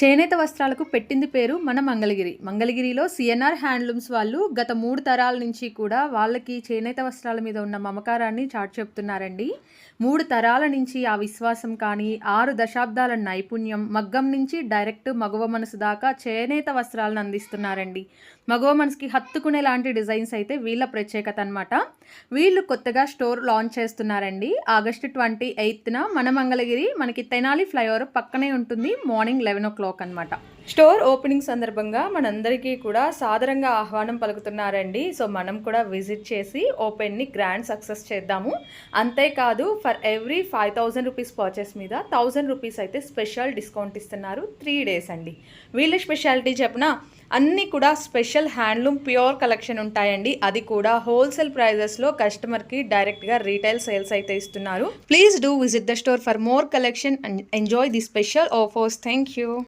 చేనేత వస్త్రాలకు పెట్టింది పేరు మన మంగళగిరిలో సిఎన్ఆర్ హ్యాండ్లూమ్స్ వాళ్ళు గత 3 తరాల నుంచి కూడా వాళ్ళకి చేనేత వస్త్రాల మీద ఉన్న మమకారాన్ని చాటి చెప్తున్నారండి. 3 తరాల నుంచి ఆ విశ్వాసం కానీ, 6 దశాబ్దాల నైపుణ్యం, మగ్గం నుంచి డైరెక్ట్ మగవ మనసు దాకా చేనేత వస్త్రాలను అందిస్తున్నారండి. మగవ మనసుకి హత్తుకునే లాంటి డిజైన్స్ అయితే వీళ్ళ ప్రత్యేకత అనమాట. వీళ్ళు కొత్తగా స్టోర్ లాంచ్ చేస్తున్నారండి. ఆగస్టు 28న మన మంగళగిరి మనకి తెనాలి ఫ్లైఓవర్ పక్కనే ఉంటుంది. మార్నింగ్ 11 అనమాట. స్టోర్ ఓపెనింగ్ సందర్భంగా మనందరికీ కూడా సాదరంగా ఆహ్వానం పలుకుతున్నారండి. సో మనం కూడా విజిట్ చేసి ఓపెన్ని గ్రాండ్ సక్సెస్ చేద్దాము. అంతేకాదు ఫర్ ఎవ్రీ 5000 రూపీస్ పర్చేస్ మీద 1000 రూపీస్ అయితే స్పెషల్ డిస్కౌంట్ ఇస్తున్నారు. 3 డేస్ అండి. వీళ్ళ స్పెషాలిటీ చెప్పిన అన్నీ కూడా స్పెషల్ హ్యాండ్లూమ్ ప్యూర్ కలెక్షన్ ఉంటాయండి. అది కూడా హోల్సేల్ ప్రైజెస్లో కస్టమర్కి డైరెక్ట్గా రీటైల్ సేల్స్ అయితే ఇస్తున్నారు. Please do visit the store for more collection and enjoy the special offers. Thank you.